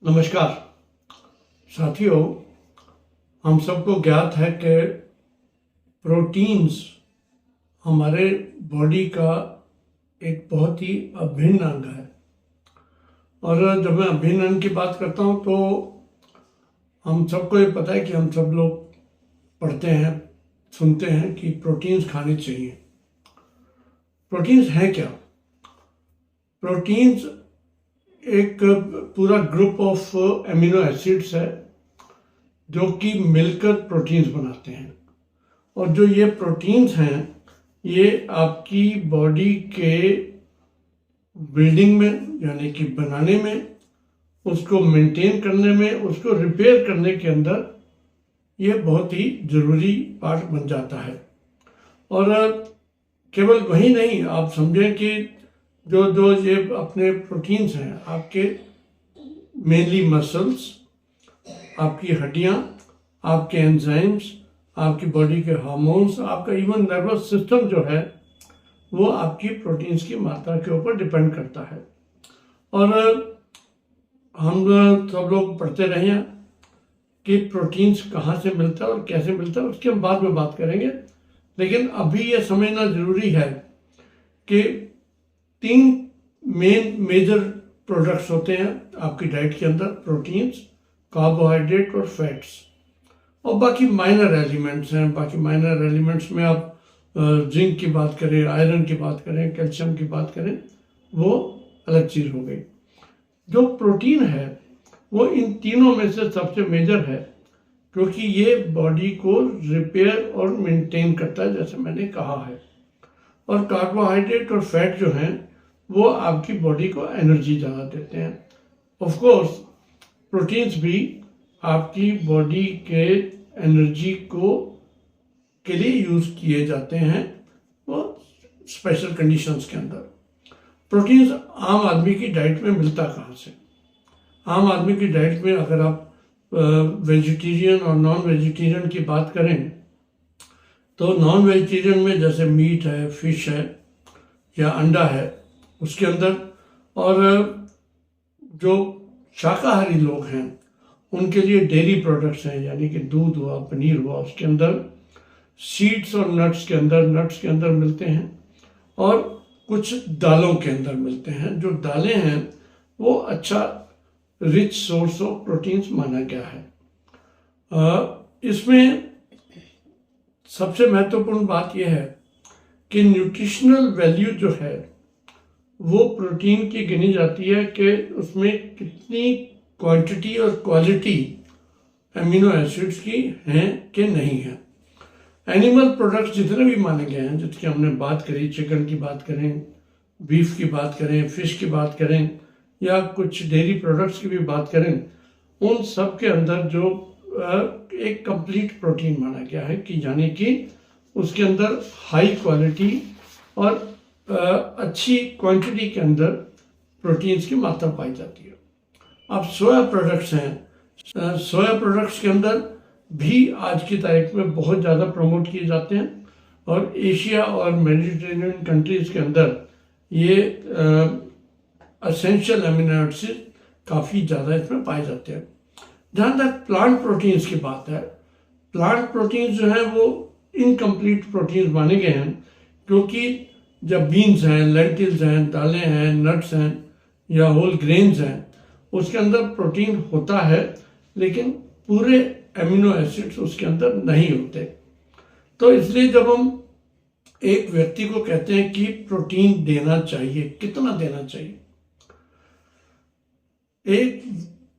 नमस्कार साथियों, हम सबको ज्ञात है कि प्रोटीन्स हमारे बॉडी का एक बहुत ही अभिन्न अंग है। और जब मैं अभिन्न अंग की बात करता हूँ तो हम सबको ये पता है कि हम सब लोग पढ़ते हैं, सुनते हैं कि प्रोटीन्स खाने चाहिए। प्रोटीन्स हैं क्या? प्रोटीन्स एक पूरा ग्रुप ऑफ एमिनो एसिड्स है जो कि मिलकर प्रोटीन्स बनाते हैं। और जो ये प्रोटीन्स हैं ये आपकी बॉडी के बिल्डिंग में यानी कि बनाने में, उसको मेंटेन करने में, उसको रिपेयर करने के अंदर ये बहुत ही ज़रूरी पार्ट बन जाता है। और केवल वही नहीं, आप समझें कि जो ये अपने प्रोटीन्स हैं, आपके मेनली मसल्स, आपकी हड्डियाँ, आपके एंजाइम्स, आपकी बॉडी के हार्मोन्स, आपका इवन नर्वस सिस्टम जो है वो आपकी प्रोटीन्स की मात्रा के ऊपर डिपेंड करता है। और हम सब लोग पढ़ते रहे हैं कि प्रोटीन्स कहाँ से मिलता है और कैसे मिलता है, उसकी हम बाद में बात करेंगे। लेकिन अभी ये समझना ज़रूरी है कि 3 मेजर प्रोडक्ट्स होते हैं आपकी डाइट के अंदर: प्रोटीन्स, कार्बोहाइड्रेट और फैट्स। और बाकी माइनर एलिमेंट्स हैं। बाकी माइनर एलिमेंट्स में आप जिंक की बात करें, आयरन की बात करें, कैल्शियम की बात करें, वो अलग चीज़ हो गई। जो प्रोटीन है वो इन तीनों में से सबसे मेजर है, क्योंकि ये बॉडी को रिपेयर और मेंटेन करता है, जैसे मैंने कहा है। और कार्बोहाइड्रेट और फैट जो हैं वो आपकी बॉडी को एनर्जी ज़्यादा देते हैं। ऑफ कोर्स प्रोटीन्स भी आपकी बॉडी के एनर्जी के लिए यूज़ किए जाते हैं, वो स्पेशल कंडीशंस के अंदर। प्रोटीन्स आम आदमी की डाइट में मिलता कहाँ से? आम आदमी की डाइट में अगर आप वेजिटेरियन और नॉन वेजिटेरियन की बात करें तो नॉन वेजिटेरियन में जैसे मीट है, फिश है या अंडा है उसके अंदर, और जो शाकाहारी लोग हैं उनके लिए डेयरी प्रोडक्ट्स हैं, यानी कि दूध हुआ, पनीर हुआ, उसके अंदर सीड्स और नट्स के अंदर मिलते हैं, और कुछ दालों के अंदर मिलते हैं। जो दालें हैं वो अच्छा रिच सोर्स ऑफ प्रोटीन्स माना गया है। इसमें सबसे महत्वपूर्ण बात यह है कि न्यूट्रिशनल वैल्यू जो है वो प्रोटीन की गिनी जाती है कि उसमें कितनी क्वांटिटी और क्वालिटी एमिनो एसिड्स की हैं कि नहीं है। एनिमल प्रोडक्ट्स जितने भी माने गए हैं, जिसकी हमने बात करी, चिकन की बात करें, बीफ की बात करें, फिश की बात करें या कुछ डेयरी प्रोडक्ट्स की भी बात करें, उन सब के अंदर जो एक कंप्लीट प्रोटीन माना गया है कि यानी कि उसके अंदर हाई क्वालिटी और अच्छी क्वांटिटी के अंदर प्रोटीन्स की मात्रा पाई जाती है। अब सोया प्रोडक्ट्स हैं। सोया प्रोडक्ट्स के अंदर भी आज की तारीख में बहुत ज़्यादा प्रमोट किए जाते हैं, और एशिया और मेडिटेरेनियन कंट्रीज़ के अंदर ये एसेंशियल एमिनो एसिड काफ़ी ज़्यादा इसमें पाए जाते हैं। जहाँ तक प्लांट प्रोटीन्स की बात है, प्लांट प्रोटीन्स जो हैं वो इनकम्प्लीट प्रोटीन्स माने गए हैं, क्योंकि जब बीन्स हैं, लेंटिल्स हैं, दालें हैं, नट्स हैं या होल ग्रेन्स हैं, उसके अंदर प्रोटीन होता है, लेकिन पूरे एमिनो एसिड्स उसके अंदर नहीं होते। तो इसलिए जब हम एक व्यक्ति को कहते हैं कि प्रोटीन देना चाहिए, कितना देना चाहिए, एक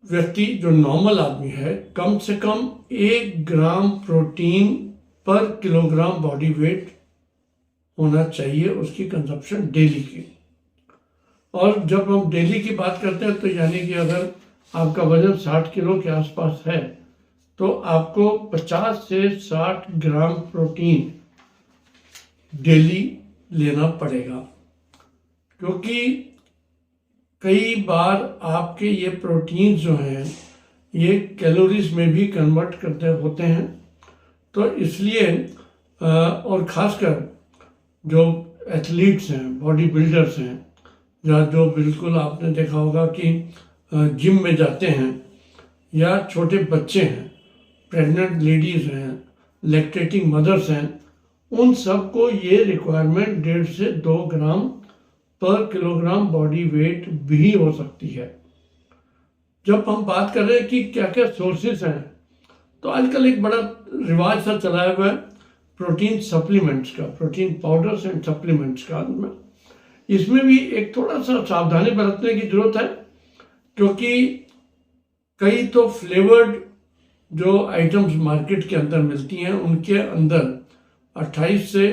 व्यक्ति जो नॉर्मल आदमी है कम से कम 1 ग्राम प्रोटीन पर किलोग्राम बॉडी वेट होना चाहिए उसकी कंजप्शन डेली की। और जब हम डेली की बात करते हैं तो यानी कि अगर आपका वजन 60 किलो के आसपास है तो आपको 50 से 60 ग्राम प्रोटीन डेली लेना पड़ेगा, क्योंकि कई बार आपके ये प्रोटीन जो हैं ये कैलोरीज में भी कन्वर्ट करते होते हैं। तो इसलिए और ख़ासकर जो एथलीट्स हैं, बॉडी बिल्डर्स हैं, या जो बिल्कुल आपने देखा होगा कि जिम में जाते हैं या छोटे बच्चे हैं, प्रेग्नेंट लेडीज़ हैं, लैक्टेटिंग मदर्स हैं, उन सबको ये रिक्वायरमेंट 1.5 से 2 ग्राम पर किलोग्राम बॉडी वेट भी हो सकती है। जब हम बात कर रहे हैं कि क्या क्या सोर्सेस हैं, तो आजकल एक बड़ा रिवाज सा चलाया हुआ है प्रोटीन सप्लीमेंट्स का, प्रोटीन पाउडर्स एंड सप्लीमेंट्स का। इसमें भी एक थोड़ा सा सावधानी बरतने की जरूरत है, क्योंकि कई तो फ्लेवर्ड जो आइटम्स मार्केट के अंदर मिलती हैं उनके अंदर 28 से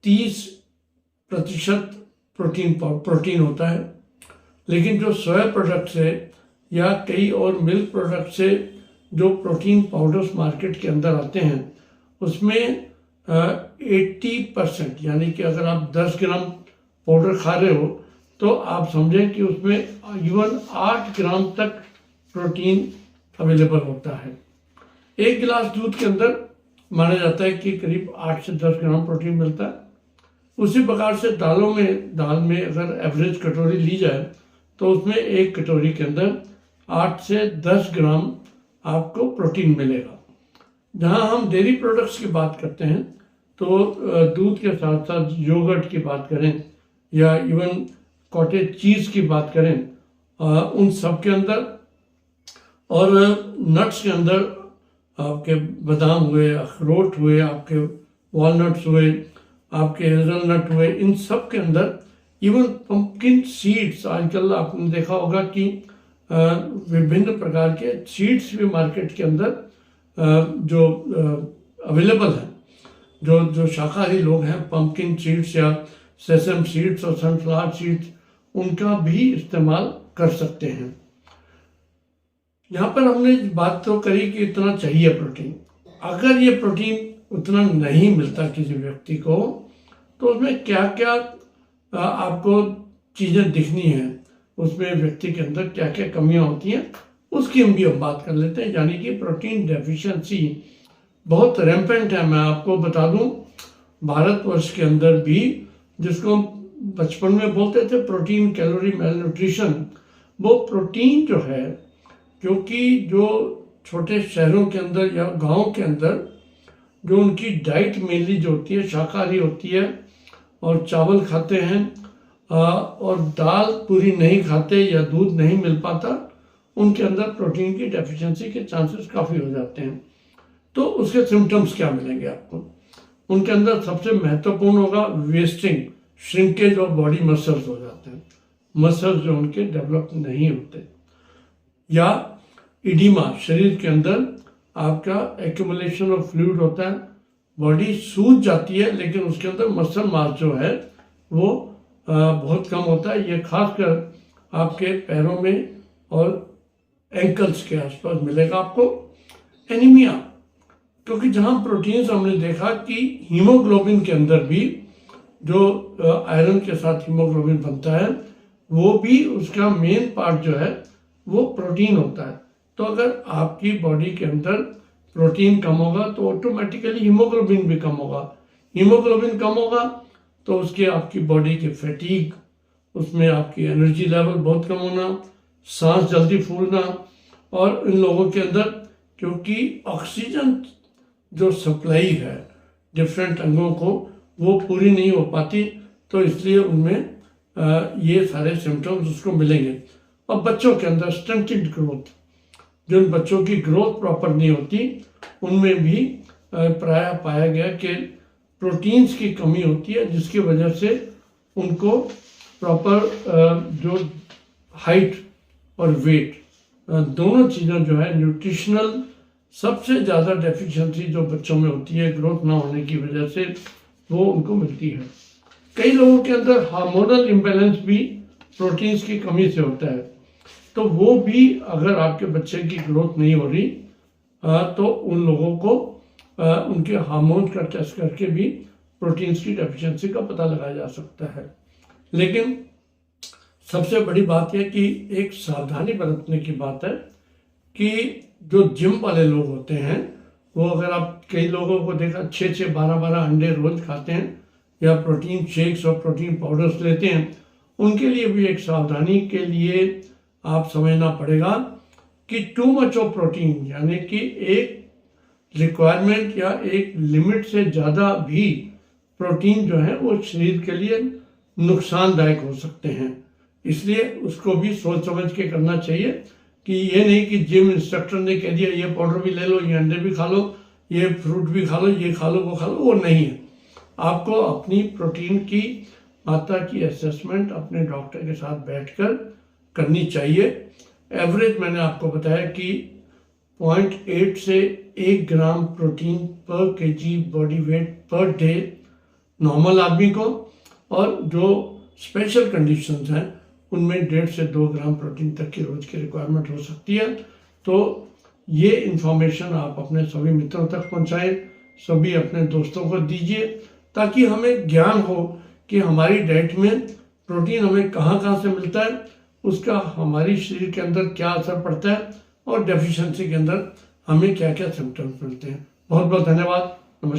30% प्रोटीन होता है, लेकिन जो सोया प्रोडक्ट से या कई और मिल्क प्रोडक्ट से जो प्रोटीन पाउडर्स मार्केट के अंदर आते हैं उसमें 80%, यानी कि अगर आप 10 ग्राम पाउडर खा रहे हो तो आप समझें कि उसमें इवन 8 ग्राम तक प्रोटीन अवेलेबल होता है। 1 गिलास दूध के अंदर माना जाता है कि करीब 8 से 10 ग्राम प्रोटीन मिलता है। उसी प्रकार से दाल में अगर एवरेज कटोरी ली जाए तो उसमें 1 कटोरी के अंदर 8 से 10 ग्राम आपको प्रोटीन मिलेगा। जहां हम डेयरी प्रोडक्ट्स की बात करते हैं तो दूध के साथ साथ योगर्ट की बात करें या इवन कॉटेज चीज़ की बात करें, उन सब के अंदर और नट्स के अंदर आपके बादाम हुए, अखरोट हुए, आपके वॉलनट्स हुए, आपके हेज़लनट हुए, इन सब के अंदर इवन पंपकिन सीड्स, आजकल आपने देखा होगा कि विभिन्न प्रकार के सीड्स भी मार्केट के अंदर जो अवेलेबल हैं, जो शाकाहारी लोग हैं, पंपकिन सीड्स या सेसम सीड्स और सनफ्लावर सीड्स, उनका भी इस्तेमाल कर सकते हैं। यहाँ पर हमने बात तो करी कि इतना चाहिए प्रोटीन। अगर ये प्रोटीन उतना नहीं मिलता किसी व्यक्ति को तो उसमें क्या क्या आपको चीज़ें दिखनी हैं, उसमें व्यक्ति के अंदर क्या क्या कमियां होती हैं, उसकी हम बात कर लेते हैं। यानी कि प्रोटीन डेफिशिएंसी बहुत रैम्पेंट है। मैं आपको बता दूं, भारतवर्ष के अंदर भी, जिसको हम बचपन में बोलते थे प्रोटीन कैलोरी मेलन्यूट्रिशन, वो प्रोटीन जो है, क्योंकि जो छोटे शहरों के अंदर या गांव के अंदर जो उनकी डाइट मेनली जो होती है शाकाहारी होती है और चावल खाते हैं और दाल पूरी नहीं खाते या दूध नहीं मिल पाता, उनके अंदर प्रोटीन की डेफिशिएंसी के चांसेस काफ़ी हो जाते हैं। तो उसके सिम्टम्स क्या मिलेंगे आपको? उनके अंदर सबसे महत्वपूर्ण होगा wasting, shrinkage of body muscles हो जाते हैं, मसल्स जो उनके डेवलप नहीं होते, या इडीमा, शरीर के अंदर आपका एक्यूमुलेशन ऑफ फ्लूइड होता है, बॉडी सूज जाती है लेकिन उसके अंदर मसल मास जो है वो बहुत कम होता है। ये खासकर आपके पैरों में और एंकल्स के आसपास मिलेगा आपको। एनीमिया, क्योंकि जहां प्रोटीन्स हमने देखा कि हीमोग्लोबिन के अंदर भी जो आयरन के साथ हीमोग्लोबिन बनता है, वो भी उसका मेन पार्ट जो है वो प्रोटीन होता है। तो अगर आपकी बॉडी के अंदर प्रोटीन कम होगा तो ऑटोमेटिकली हीमोग्लोबिन भी कम होगा। हीमोग्लोबिन कम होगा तो उसके आपकी बॉडी के फैटीग, उसमें आपकी एनर्जी लेवल बहुत कम होना, सांस जल्दी फूलना, और इन लोगों के अंदर क्योंकि ऑक्सीजन जो सप्लाई है डिफरेंट अंगों को वो पूरी नहीं हो पाती, तो इसलिए उनमें ये सारे सिम्टम्स उसको मिलेंगे। और बच्चों के अंदर स्टंटेड ग्रोथ, जिन बच्चों की ग्रोथ प्रॉपर नहीं होती, उनमें भी प्रायः पाया गया कि प्रोटीन्स की कमी होती है, जिसकी वजह से उनको प्रॉपर जो हाइट और वेट दोनों चीज़ें जो है न्यूट्रिशनल सबसे ज़्यादा डेफिशिएंसी जो बच्चों में होती है ग्रोथ ना होने की वजह से, वो उनको मिलती है। कई लोगों के अंदर हार्मोनल इम्बैलेंस भी प्रोटीन्स की कमी से होता है, तो वो भी अगर आपके बच्चे की ग्रोथ नहीं हो रही तो उन लोगों को उनके हार्मोन्स का टेस्ट करके भी प्रोटीन्स की डेफिशिएंसी का पता लगाया जा सकता है। लेकिन सबसे बड़ी बात यह कि एक सावधानी बरतने की बात है कि जो जिम वाले लोग होते हैं वो, अगर आप कई लोगों को देखा 6-6, 12-12 अंडे रोज खाते हैं या प्रोटीन शेक्स और प्रोटीन पाउडर्स लेते हैं, उनके लिए भी एक सावधानी के लिए आप समझना पड़ेगा कि टू मच ऑफ प्रोटीन यानी कि एक रिक्वायरमेंट या एक लिमिट से ज़्यादा भी प्रोटीन जो है वो शरीर के लिए नुकसानदायक हो सकते हैं। इसलिए उसको भी सोच समझ के करना चाहिए कि ये नहीं कि जिम इंस्ट्रक्टर ने कह दिया ये पाउडर भी ले लो, ये अंडे भी खा लो, ये फ्रूट भी खा लो, ये खा लो, वो खा लो, वो नहीं है। आपको अपनी प्रोटीन की मात्रा की असेसमेंट अपने डॉक्टर के साथ बैठकर करनी चाहिए। एवरेज मैंने आपको बताया कि 0.8 से 1 ग्राम प्रोटीन पर KG body weight per day normal आदमी को, और जो स्पेशल कंडीशंस हैं उनमें 1.5 से 2 ग्राम प्रोटीन तक की रोज की रिक्वायरमेंट हो सकती है। तो ये इन्फॉर्मेशन आप अपने सभी मित्रों तक पहुंचाएं, सभी अपने दोस्तों को दीजिए, ताकि हमें ज्ञान हो कि हमारी डाइट में प्रोटीन हमें कहाँ कहाँ से मिलता है, उसका हमारी शरीर के अंदर क्या असर पड़ता है, और डेफिशिएंसी के अंदर हमें क्या क्या सिम्टम्स मिलते हैं। बहुत बहुत धन्यवाद। नमस्कार।